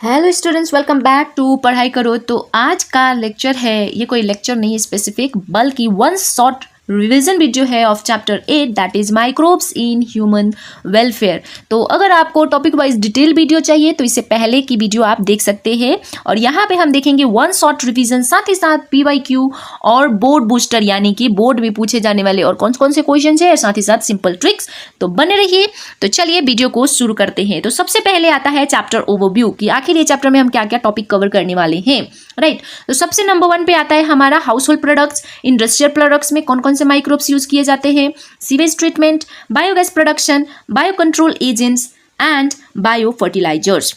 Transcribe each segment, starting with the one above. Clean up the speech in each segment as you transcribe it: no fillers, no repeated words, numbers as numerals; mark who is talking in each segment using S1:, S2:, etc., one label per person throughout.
S1: Hello students, welcome back to पढ़ाई करो। तो आज का लेक्चर है, ये कोई लेक्चर नहीं है स्पेसिफिक, बल्कि वन शॉर्ट रिवीजन वीडियो है of chapter 8 that is microbes in human welfare. तो अगर आपको टॉपिक वाइज डिटेल वीडियो चाहिए तो इससे पहले की वीडियो आप देख सकते हैं। और यहाँ पे हम देखेंगे वन शॉर्ट रिवीजन, साथ ही साथ PYQ और बोर्ड बूस्टर, यानी कि बोर्ड में पूछे जाने वाले और कौन कौन से क्वेश्चन है, साथ ही साथ सिंपल ट्रिक्स। तो बने रहिए। तो चलिए वीडियो को शुरू करते हैं। तो सबसे पहले आता है चैप्टर ओवरव्यू कि आखिर ये चैप्टर में हम क्या क्या टॉपिक कवर करने वाले हैं, राइट। तो सबसे नंबर 1 पे आता है हमारा household products. Industrial products में कौन कौन से माइक्रोब्स यूज किए जाते हैं, sewage treatment, biogas production, bio control agents and bio fertilizers.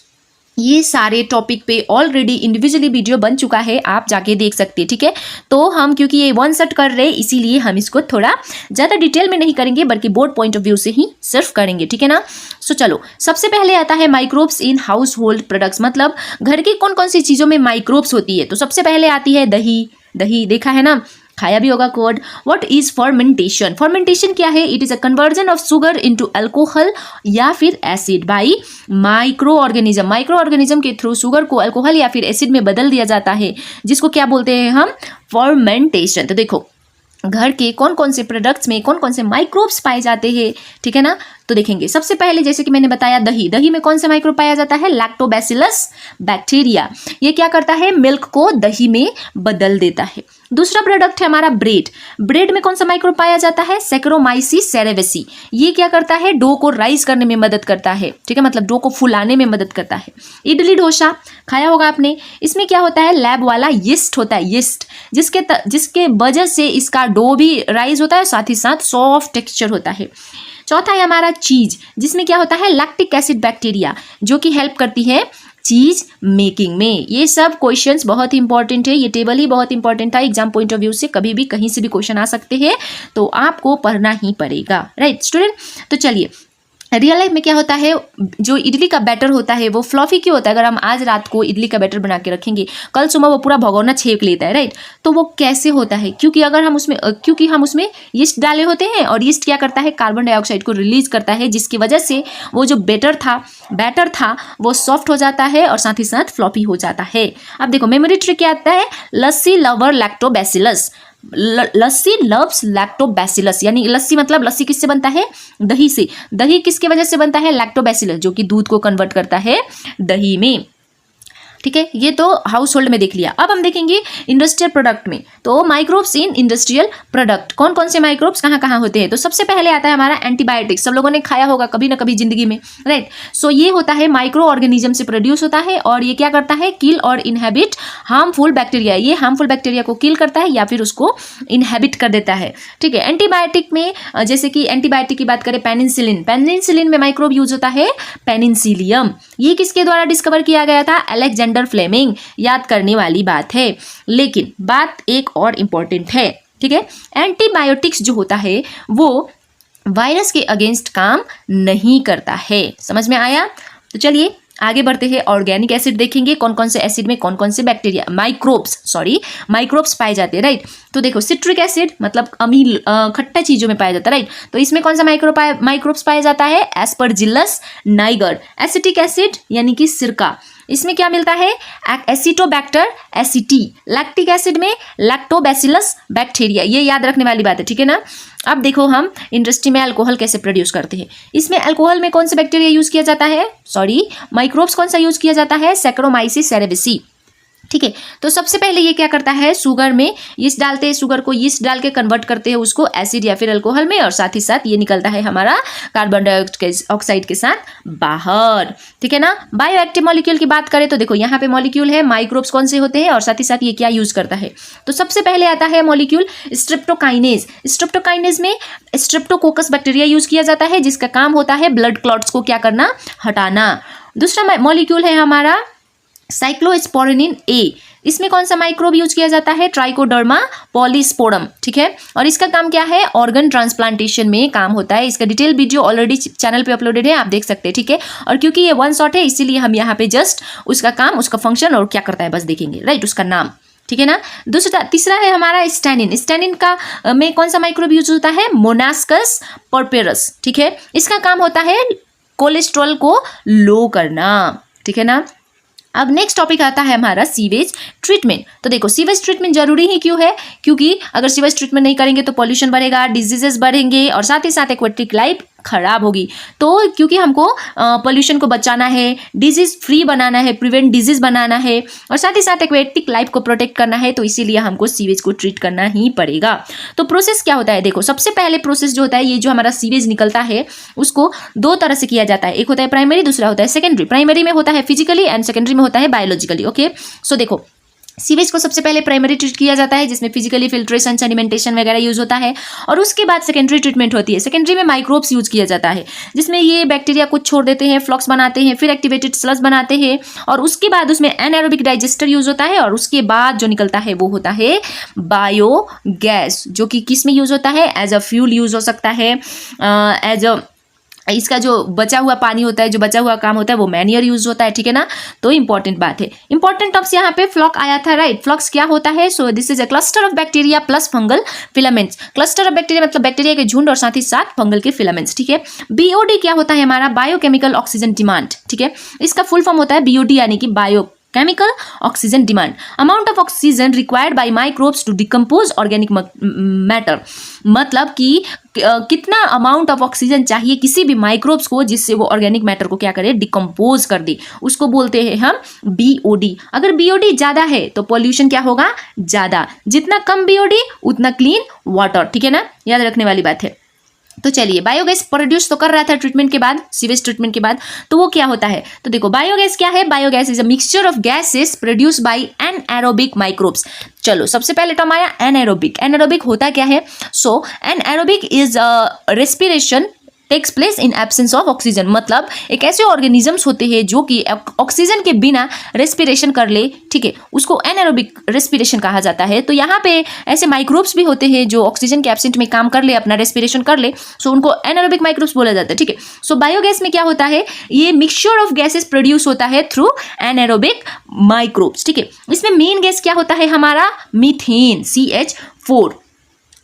S1: ये सारे टॉपिक पे ऑलरेडी इंडिविजुअली वीडियो बन चुका है, आप जाके देख सकते हैं, ठीक है। तो हम क्योंकि ये वन शॉट कर रहे हैं इसीलिए हम इसको थोड़ा ज़्यादा डिटेल में नहीं करेंगे, बल्कि बोर्ड पॉइंट ऑफ व्यू से ही सिर्फ करेंगे, ठीक है ना। सो चलो, सबसे पहले आता है microbes in house hold products, मतलब घर की कौन कौन सी चीज़ों में माइक्रोब्स होती है। तो सबसे पहले आती है दही। दही देखा है ना, खाया भी होगा code. What is fermentation? Fermentation क्या है? It is a conversion of sugar into alcohol या फिर acid by micro organism. Micro organism के थ्रू शुगर को अल्कोहल या फिर एसिड में बदल दिया जाता है, जिसको क्या बोलते हैं हम? फर्मेंटेशन। तो देखो, घर के कौन कौन से प्रोडक्ट्स में कौन कौन से माइक्रोब्स पाए जाते हैं, ठीक है ना। तो देखेंगे सबसे पहले, जैसे कि मैंने बताया, दही। दही में कौन सा माइक्रोब पाया जाता है? Lactobacillus bacteria. ये क्या करता है? मिल्क को दही में बदल देता है। दूसरा प्रोडक्ट है हमारा ब्रेड। ब्रेड में कौन सा माइक्रोब पाया जाता है? सैकरोमाइसिस सेरेवेसी। ये क्या करता है? डो को राइज करने में मदद करता है, ठीक है, मतलब डो को फुलाने में मदद करता है। इडली डोसा खाया होगा आपने, इसमें क्या होता है? लैब वाला यीस्ट होता है, यीस्ट, जिसके वजह से इसका डो भी राइज होता है, साथ ही साथ सॉफ्ट टेक्सचर होता है। चौथा है हमारा चीज, जिसमें क्या होता है? लैक्टिक एसिड बैक्टीरिया, जो कि हेल्प करती है चीज मेकिंग में। ये सब क्वेश्चंस बहुत इंपॉर्टेंट है, ये टेबल ही बहुत इंपॉर्टेंट था एग्जाम पॉइंट ऑफ व्यू से, कभी भी कहीं से भी क्वेश्चन आ सकते हैं, तो आपको पढ़ना ही पड़ेगा, राइट स्टूडेंट। तो चलिए, रियल लाइफ में क्या होता है? जो इडली का बैटर होता है वो फ्लॉफी क्यों होता है? अगर हम आज रात को इडली का बैटर बना के रखेंगे, कल सुबह वो पूरा भगोना छेक लेता है, राइट। तो वो कैसे होता है? क्योंकि हम उसमें यीस्ट डाले होते हैं, और यीस्ट क्या करता है? कार्बन डाइऑक्साइड को रिलीज करता है, जिसकी वजह से वो जो बैटर था वो सॉफ्ट हो जाता है और साथ ही साथ फ्लॉपी हो जाता है। अब देखो, मेमोरी ट्रिक क्या आता है? लस्सी लवर लैक्टोबैसिलस। लस्सी लव्स लैक्टोबैसिलस, यानी लस्सी मतलब लस्सी किससे बनता है? दही से। दही किसकी वजह से बनता है? लैक्टोबैसिलस, जो कि दूध को कन्वर्ट करता है दही में, ठीक है। ये तो हाउस होल्ड में देख लिया। अब हम देखेंगे इंडस्ट्रियल प्रोडक्ट में। तो माइक्रोब्स इन इंडस्ट्रियल प्रोडक्ट, कौन कौन से माइक्रोब्स कहाँ कहाँ होते हैं? तो सबसे पहले आता है हमारा एंटीबायोटिक्स। सब लोगों ने खाया होगा कभी ना कभी जिंदगी में, राइट। सो ये होता है माइक्रो ऑर्गेनिज्म से प्रोड्यूस होता है, और ये क्या करता है? किल और इनहेबिट हार्मफुल बैक्टीरिया। ये हार्मफुल बैक्टीरिया को किल करता है या फिर उसको इनहेबिट कर देता है, ठीक है। एंटीबायोटिक में जैसे कि एंटीबायोटिक की बात करें, पेनिसिलिन। पेनिसिलिन में माइक्रोब यूज होता है पेनिसिलियम। ये किसके द्वारा डिस्कवर किया गया था? Alexander Fleming. याद करने वाली बात है, लेकिन बात एक और इंपॉर्टेंट है, ठीक है। एंटीबायोटिक्स जो होता है वो वायरस के अगेंस्ट काम नहीं करता है, समझ में आया। तो चलिए आगे बढ़ते हैं। ऑर्गेनिक एसिड देखेंगे, कौन कौन से एसिड में कौन कौन से बैक्टीरिया माइक्रोब्स पाए जाते हैं, राइट। तो देखो, सिट्रिक एसिड मतलब अमील खट्टा चीजों में पाया जाता है, राइट। तो इसमें कौन सा माइक्रोब्स पाया जाता है? Aspergillus Niger. एसिटिक एसिड यानी कि सिरका, इसमें क्या मिलता है? एसिटोबैक्टर एसिटी। लैक्टिक एसिड में लैक्टोबैसिलस बैक्टीरिया। ये याद रखने वाली बात है, ठीक है ना। अब देखो, हम इंडस्ट्री में अल्कोहल कैसे प्रोड्यूस करते हैं। इसमें अल्कोहल में कौन से बैक्टीरिया यूज किया जाता है? माइक्रोब्स कौन सा यूज किया जाता है? सैकरोमाइसिस सेरेवेसी, ठीक है। तो सबसे पहले ये क्या करता है? शुगर में यीस्ट डालते हैं, शुगर को यीस्ट डाल के कन्वर्ट करते हैं उसको एसिड या फिर अल्कोहल में, और साथ ही साथ ये निकलता है हमारा कार्बन डाइऑक्साइड के साथ बाहर, ठीक है ना। बायो एक्टिव मॉलिक्यूल की बात करें तो देखो, यहाँ पे मॉलिक्यूल है, माइक्रोब्स कौन से होते हैं और साथ ही साथ ये क्या यूज करता है। तो सबसे पहले आता है मॉलिक्यूल स्ट्रेप्टोकाइनेज। स्ट्रेप्टोकाइनेज में स्ट्रेप्टोकोकस बैक्टीरिया यूज किया जाता है, जिसका काम होता है ब्लड क्लॉट्स को क्या करना? हटाना। दूसरा मॉलिक्यूल है हमारा साइक्लोस्पोरेनिन ए। इसमें कौन सा माइक्रोब यूज किया जाता है? ट्राइकोडर्मा पॉलीस्पोरम, ठीक है। और इसका काम क्या है? ऑर्गन ट्रांसप्लांटेशन में काम होता है। इसका डिटेल वीडियो ऑलरेडी चैनल पे अपलोडेड है, आप देख सकते हैं, ठीक है। और क्योंकि ये वन शॉट है इसीलिए हम यहाँ पे जस्ट उसका काम, उसका फंक्शन और क्या करता है बस देखेंगे, राइट, उसका नाम, ठीक है ना। तीसरा है हमारा स्टैनिन। स्टैनिन का में कौन सा माइक्रोब यूज होता है? मोनास्कस पर्पेरस, ठीक है। इसका काम होता है कोलेस्ट्रॉल को लो करना, ठीक है ना। अब नेक्स्ट टॉपिक आता है हमारा सीवेज ट्रीटमेंट। तो देखो सीवेज ट्रीटमेंट जरूरी ही क्यों है, क्योंकि अगर सीवेज ट्रीटमेंट नहीं करेंगे तो पॉल्यूशन बढ़ेगा, डिजीजेस बढ़ेंगे और साथ ही साथ एक्वेटिक लाइफ खराब होगी। तो क्योंकि हमको पॉल्यूशन को बचाना है, डिजीज फ्री बनाना है, प्रिवेंट डिजीज बनाना है और साथ ही साथ एक्वेटिक लाइफ को प्रोटेक्ट करना है, तो इसीलिए हमको सीवेज को ट्रीट करना ही पड़ेगा। तो प्रोसेस क्या होता है, देखो सबसे पहले प्रोसेस जो होता है, ये जो हमारा सीवेज निकलता है उसको दो तरह से किया जाता है, एक होता है प्राइमरी, दूसरा होता है सेकेंडरी। प्राइमरी में होता है फिजिकली एंड सेकेंडरी में होता है बायोलॉजिकली। ओके, सो देखो सीवेज को सबसे पहले प्राइमरी ट्रीट किया जाता है जिसमें फिजिकली फिल्ट्रेशन, सेडिमेंटेशन वगैरह यूज होता है और उसके बाद सेकेंडरी ट्रीटमेंट होती है। सेकेंडरी में माइक्रोब्स यूज किया जाता है जिसमें ये बैक्टीरिया कुछ छोड़ देते हैं, फ्लक्स बनाते हैं, फिर एक्टिवेटेड स्लज बनाते हैं और उसके बाद उसमें एनाएरोबिक डाइजेस्टर यूज होता है और उसके बाद जो निकलता है वो होता है बायोगैस, जो कि किस में यूज होता है, एज अ फ्यूल यूज हो सकता है, एज अ इसका जो बचा हुआ पानी होता है, जो बचा हुआ काम होता है वो मैन्योर यूज होता है, ठीक है ना। तो इंपॉर्टेंट बात है, इंपॉर्टेंट टर्म्स यहाँ पे फ्लॉक आया था, राइट। फ्लॉक्स क्या होता है, so this is a cluster of bacteria plus fungal filaments. Cluster of bacteria मतलब बैक्टीरिया के झुंड और साथ ही साथ फंगल के फिलामेंट्स, ठीक है। बीओडी क्या होता है हमारा, बायोकेमिकल ऑक्सीजन डिमांड, ठीक है। इसका फुल फॉर्म होता है बीओडी यानी कि bio chemical oxygen demand, amount of oxygen required by microbes to decompose organic matter. मतलब कि कितना अमाउंट ऑफ ऑक्सीजन चाहिए किसी भी माइक्रोब्स को जिससे वो ऑर्गेनिक मैटर को क्या करे, डिकम्पोज कर दे, उसको बोलते हैं हम बीओडी। अगर बीओडी ज्यादा है तो पॉल्यूशन क्या होगा, ज्यादा। जितना कम बीओडी उतना क्लीन वाटर, ठीक है ना, याद रखने वाली बात है। तो चलिए बायोगैस प्रोड्यूस तो कर रहा था ट्रीटमेंट के बाद, सीवेज ट्रीटमेंट के बाद, तो वो क्या होता है, तो देखो बायोगैस क्या है, biogas is a mixture of gases produce by anaerobic microbes. चलो सबसे पहले टर्म आया एनाएरोबिक। एनाएरोबिक होता क्या है, so anaerobic is respiration takes place in absence of oxygen. मतलब एक ऐसे ऑर्गेनिजम्स होते हैं जो कि ऑक्सीजन के बिना रेस्पिरेशन कर ले, ठीक है, उसको एनाएरोबिक रेस्पिरेशन कहा जाता है। तो यहाँ पे ऐसे माइक्रोब्स भी होते हैं जो ऑक्सीजन के एब्सेंट में काम कर ले, अपना रेस्पिरेशन कर ले, सो उनको एनाएरोबिक माइक्रोब्स बोला जाता है, ठीक है। सो बायोगैस में क्या होता है, ये मिक्सचर ऑफ गैसेस प्रोड्यूस होता है थ्रू एनाएरोबिक माइक्रोब्स, ठीक है। इसमें मेन गैस क्या होता है हमारा, मीथेन, CH4,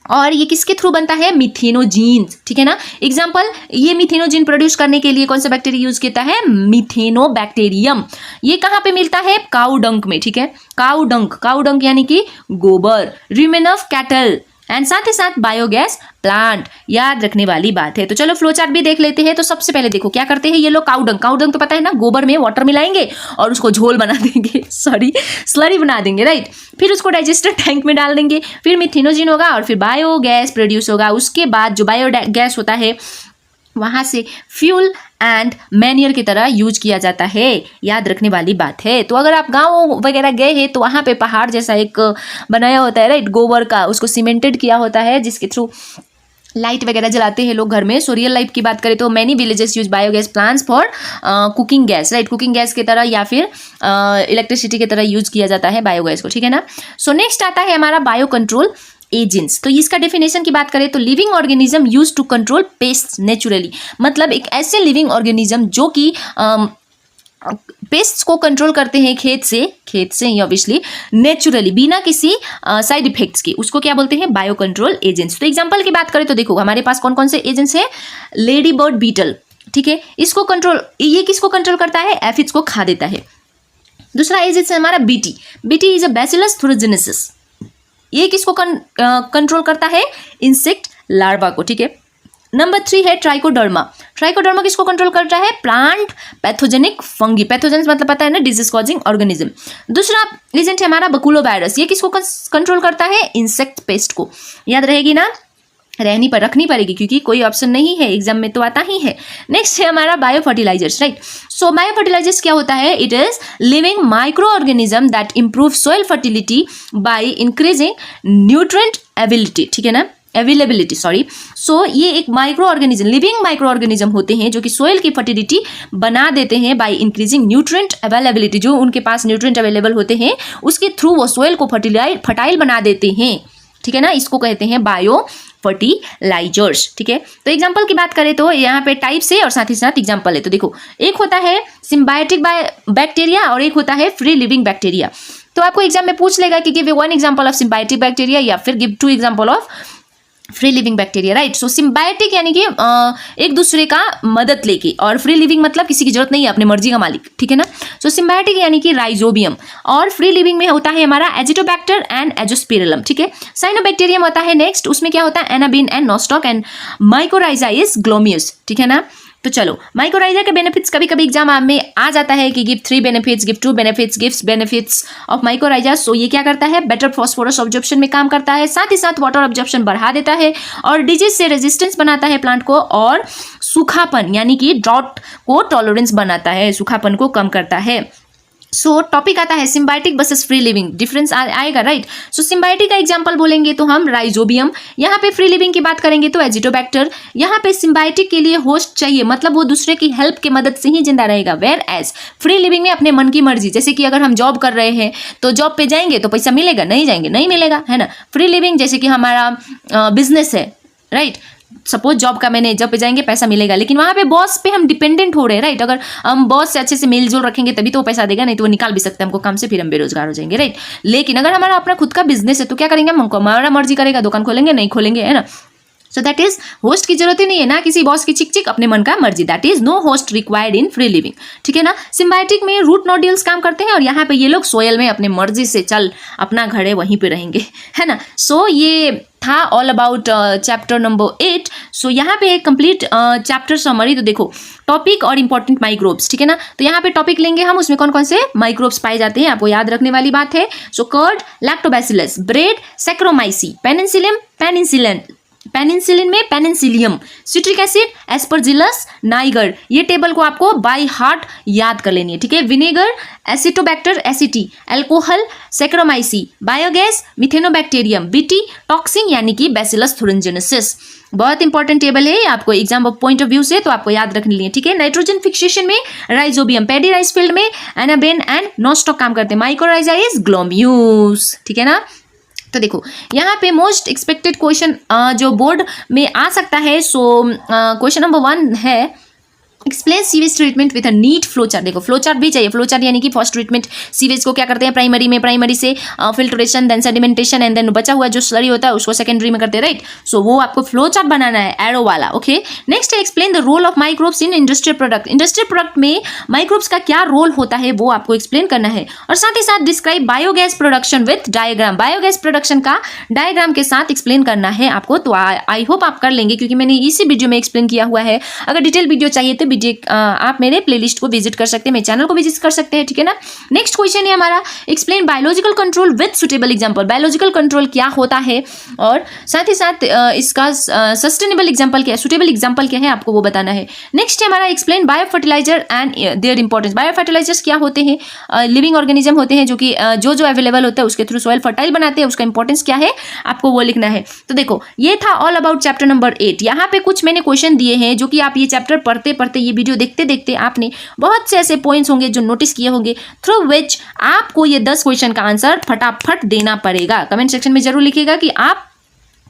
S1: और ये किसके थ्रू बनता है, मिथेनोजीन, ठीक है ना। एग्जाम्पल, ये मिथेनोजीन प्रोड्यूस करने के लिए कौन सा बैक्टीरिया यूज किया है, मिथेनोबैक्टीरियम। ये कहाँ पे मिलता है, काउ डंक में, ठीक है। काउ डंक यानी कि गोबर, रुमेन ऑफ कैटल एंड साथ ही साथ बायोगैस प्लांट, याद रखने वाली बात है। तो चलो फ्लो चार्ट भी देख लेते हैं। तो सबसे पहले देखो क्या करते हैं ये लोग, काउ डंक तो पता है ना, गोबर में वाटर मिलाएंगे और उसको झोल बना देंगे, स्लरी बना देंगे, राइट। फिर उसको डाइजेस्टर टैंक में डाल देंगे, फिर मिथेनोजिन होगा और फिर बायोगैस प्रोड्यूस होगा। उसके बाद जो बायोगैस होता है वहां से फ्यूल एंड मैन्योर की तरह यूज किया जाता है, याद रखने वाली बात है। तो अगर आप गांव वगैरह गए हैं तो वहां पे पहाड़ जैसा एक बनाया होता है, राइट, गोबर का, उसको सीमेंटेड किया होता है जिसके थ्रू लाइट वगैरह जलाते हैं लोग घर में। सो रियल लाइफ की बात करें तो many villages use biogas plants for cooking gas, right, cooking gas की तरह या फिर इलेक्ट्रिसिटी की तरह यूज किया जाता है बायोगैस को, ठीक है ना। सो नेक्स्ट आता है हमारा बायो कंट्रोल एजेंट्स। तो इसका डेफिनेशन की बात करें तो living organism use to control pest naturally. मतलब एक ऐसे लिविंग ऑर्गेनिज्म जो कि पेस्ट्स को कंट्रोल करते हैं खेत से ही ऑब्वियसली, नेचुरली, बिना किसी साइड इफेक्ट्स के, उसको क्या बोलते हैं, बायो कंट्रोल एजेंट्स। तो एग्जांपल की बात करें तो देखो हमारे पास कौन कौन से एजेंट्स हैं, लेडी बर्ड बीटल, ठीक है, इसको कंट्रोल, ये किसको कंट्रोल करता है, एफिड्स को खा देता है। दूसरा एजेंट है हमारा बीटी इज अ बैसिलस थुरोजेनेसिस, ये किसको कंट्रोल करता है, इंसेक्ट लार्वा को, ठीक है। नंबर 3 है ट्राइकोडर्मा किसको कंट्रोल करता है, प्लांट पैथोजेनिक फंगी, पैथोजेनिक मतलब पता है ना, डिजीज कॉजिंग ऑर्गेनिज्म। दूसरा एजेंट है हमारा बकुलोवायरस, ये किसको कंट्रोल करता है, इंसेक्ट पेस्ट को, याद रहेगी ना, रखनी पड़ेगी क्योंकि कोई ऑप्शन नहीं है, एग्जाम में तो आता ही है। नेक्स्ट है हमारा बायो फर्टिलाइजर्स, राइट। सो बायो फर्टिलाइजर्स क्या होता है, it is living micro organism that improve soil fertility by increasing nutrient ability, ठीक है ना, अवेलेबिलिटी, सॉरी। सो ये एक micro organism, living micro organism होते हैं जो कि सोइल की फर्टिलिटी बना देते हैं बाय इंक्रीजिंग न्यूट्रिएंट अवेलेबिलिटी, जो उनके पास न्यूट्रिएंट अवेलेबल होते हैं उसके थ्रू वो सोइल को फर्टाइल बना देते हैं, ठीक है ना, इसको कहते हैं बायो फर्टिलाइजर्स, ठीक है। तो एग्जांपल की बात करें तो यहाँ पे टाइप्स है और साथ ही साथ एग्जांपल है। तो देखो एक होता है सिम्बायोटिक बैक्टीरिया और एक होता है फ्री लिविंग बैक्टीरिया। तो आपको एग्जाम में पूछ लेगा कि give one example of symbiotic bacteria या फिर give 2 example of free living bacteria, right. So symbiotic यानी कि एक दूसरे का मदद लेके, और फ्री लिविंग मतलब किसी की जरूरत नहीं है, अपने मर्जी का मालिक, ठीक है ना। सो सिम्बायोटिक यानी कि राइजोबियम, और फ्री लिविंग में होता है हमारा एजिटोबैक्टर एंड एजोस्पिरिलम, ठीक है। साइनोबैक्टीरियम होता है नेक्स्ट, उसमें क्या होता है Anabaena and Nostoc, and mycorrhiza is Glomus, ठीक है ना। तो चलो, माइकोराइजा के बेनिफिट्स कभी कभी एग्जाम में आ जाता है कि give 3 benefits, give 2 benefits, gives benefits of mycorrhiza. So ये क्या करता है, बेटर फॉस्फोरस ऑब्जॉर्प्शन में काम करता है, साथ ही साथ वाटर ऑब्जॉर्प्शन बढ़ा देता है, और डिजीज से रेजिस्टेंस बनाता है प्लांट को, और सूखापन यानी कि ड्रॉट को टॉलरेंस बनाता है, सूखापन को कम करता है। सो टॉपिक आता है symbiotic versus free living, difference आएगा, राइट। सो सिम्बायोटिक का एग्जांपल बोलेंगे तो हम राइजोबियम, यहाँ पे फ्री लिविंग की बात करेंगे तो एजिटोबैक्टर। यहाँ पे सिम्बायोटिक के लिए होस्ट चाहिए, मतलब वो दूसरे की हेल्प की मदद से ही जिंदा रहेगा, वेयर एज फ्री लिविंग में अपने मन की मर्जी, जैसे कि अगर हम जॉब कर रहे हैं तो जॉब पे जाएंगे तो पैसा मिलेगा, नहीं जाएंगे नहीं मिलेगा, है ना। फ्री लिविंग जैसे कि हमारा बिजनेस है, राइट। सपोज जॉब पे जाएंगे पैसा मिलेगा, लेकिन वहां पे बॉस पे हम डिपेंडेंट हो रहे हैं, राइट। अगर हम बॉस से अच्छे से मेलजोल रखेंगे तभी तो वो पैसा देगा, नहीं तो वो निकाल भी सकते हैं हमको काम से, फिर हम बेरोजगार हो जाएंगे, राइट। लेकिन अगर हमारा अपना खुद का बिजनेस है तो क्या करेंगे हम, हमारा मर्जी करेगा, दुकान खोलेंगे नहीं खोलेंगे, है ना। सो दैट इज होस्ट की जरूरत ही नहीं है ना, किसी बॉस की चिक चिक, अपने मन का मर्जी, that is no host required in free living, ठीक है ना। सिम्बायोटिक में रूट नोड्यूल्स काम करते हैं, और यहाँ पे ये लोग सोयल में अपने मर्जी से चल अपना घर है वहीं पे रहेंगे, है ना। सो ये था ऑल अबाउट चैप्टर नंबर 8। सो यहाँ पे एक कंप्लीट चैप्टर समरी, तो देखो टॉपिक और इंपॉर्टेंट माइक्रोब्स, ठीक है ना। तो यहाँ पे टॉपिक लेंगे हम, उसमें कौन कौन से माइक्रोब्स पाए जाते हैं, आपको याद रखने वाली बात है। सो कर्ड, लैक्टोबैसिलस, ब्रेड, सैक्रोमाइसी, पेनिसिलिन में Penicillium, citric acid, Aspergillus Niger, ये टेबल को आपको बाय हार्ट याद कर लेनी है, ठीक है। Vinegar, Acetobacter aceti, alcohol, Saccharomyces, biogas, Methanobacterium, BT, toxin यानी कि बैसिलस थुरिनजेनेसिस। बहुत इंपॉर्टेंट टेबल है, आपको एग्जाम पॉइंट ऑफ व्यू से तो आपको याद रखनी है, ठीक है। नाइट्रोजन फिक्सेशन में राइजोबियम, पैडी राइस फील्ड में एनाबेन एंड नोस्टॉक काम करते हैं, माइकोराइजा इज ग्लोम्यूस, ठीक है ना। तो देखो यहाँ पे मोस्ट एक्सपेक्टेड क्वेश्चन जो बोर्ड में आ सकता है, सो क्वेश्चन नंबर 1 है explain sewage treatment with a neat flow chart. देखो फ्लो चार्ट भी चाहिए, फ्लो चार्ट यानी कि फर्स्ट ट्रीटमेंट सीवेज को क्या करते हैं, प्राइमरी से filtration, then sedimentation, and then बचा हुआ जो स्लरी होता है उसको सेकेंडरी में करते हैं, राइट। सो वो आपको फ्लो चार्ट बनाना है, एरो वाला, ओके। नेक्स्ट है explain the role of microbes in industrial product. Industrial product में माइक्रोब्स का क्या रोल होता है वो आपको एक्सप्लेन करना है, और साथ ही साथ describe biogas production with diagram, biogas production का डायग्राम के साथ एक्सप्लेन करना है आपको। तो आई होप आप कर लेंगे, क्योंकि मैंने इसी वीडियो में एक्सप्लेन किया हुआ है। अगर डिटेल वीडियो चाहिए तो आप मेरे प्लेलिस्ट को विजिट कर सकते हैं, मेरे चैनल को विजिट कर सकते हैं, ठीक है ना। नेक्स्ट क्वेश्चन है हमारा explain biological control with suitable example. Biological control क्या होता है, और साथ ही साथ इसका सस्टेनेबल एग्जांपल क्या है, सुटेबल एग्जांपल क्या है, आपको वो बताना है। नेक्स्ट है हमारा explain bio fertilizer and their importance. Bio fertilizers क्या होते हैं, लिविंग ऑर्गेनिज्म होते हैं जो कि जो अवेलेबल होता है उसके थ्रू सॉइल फर्टाइल बनाते हैं, उसका इंपॉर्टेंस क्या है आपको वो लिखना है। तो देखो ये था ऑल अबाउट चैप्टर नंबर 8। यहाँ पे कुछ मैंने क्वेश्चन दिए हैं जो कि आप ये चैप्टर पढ़ते पढ़ते, ये वीडियो देखते देखते आपने बहुत से ऐसे पॉइंट्स होंगे जो नोटिस किए होंगे, थ्रू विच आपको ये 10 क्वेश्चन का आंसर फटाफट देना पड़ेगा। कमेंट सेक्शन में जरूर लिखिएगा कि आप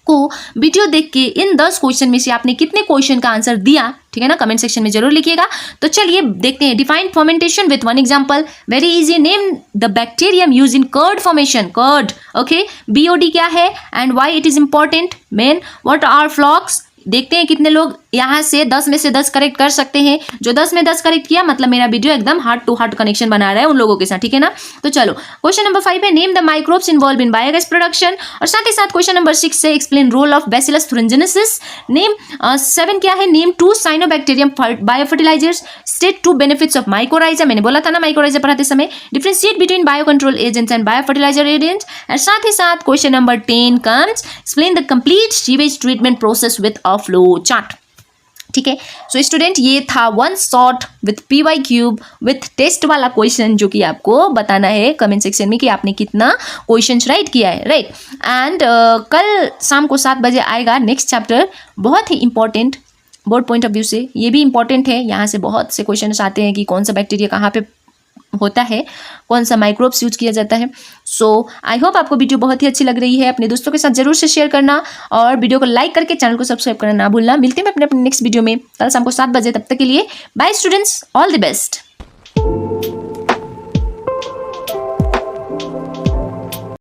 S1: को वीडियो देख के इन 10 क्वेश्चन में से आपने कितने क्वेश्चन का आंसर दिया, ठीक है ना। कमेंट सेक्शन में जरूर लिखिएगा। तो चलिए देखते हैं define fermentation with one example, very easy. Name the bacterium use in curd formation, curd, okay. BOD क्या है and why it is important, main what are flocs. देखते हैं कितने लोग यहाँ से 10 में से 10 करेक्ट कर सकते हैं। जो 10 में 10 करेक्ट किया मतलब मेरा वीडियो एकदम हार्ट टू हार्ट कनेक्शन बना रहा है उन लोगों के साथ, ठीक है ना। तो चलो क्वेश्चन नंबर 5 है name the microbes involve in biogas production, और साथ ही साथ क्वेश्चन नंबर 6 से explain role of Bacillus thuringiensis. Name 7 क्या है, name 2 cyanobacterium biofertilisers, state 2 benefits of mycorrhiza. मैंने बोला था ना माइकोराइजा पढ़ाते समय, differentiate between bio control agents and biofertiliser agents. और साथ ही साथ question number 10 comes explain the complete sewage treatment process with a flow chart, ठीक है। सो स्टूडेंट ये था one shot with PY Q with test वाला क्वेश्चन जो कि आपको बताना है कमेंट सेक्शन में कि आपने कितना क्वेश्चंस राइट किया है, राइट। एंड कल शाम को 7 बजे आएगा नेक्स्ट चैप्टर, बहुत ही important board point of view से, ये भी इंपॉर्टेंट है। यहाँ से बहुत से क्वेश्चन आते हैं कि कौन सा बैक्टीरिया कहाँ पे होता है, कौन सा माइक्रोब्स यूज किया जाता है। सो आई होप आपको वीडियो बहुत ही अच्छी लग रही है। अपने दोस्तों के साथ जरूर से शेयर करना और वीडियो को लाइक करके चैनल को सब्सक्राइब करना ना भूलना। मिलते हैं अपने नेक्स्ट वीडियो में कल शाम को 7 बजे, तब तक के लिए bye students, all the best.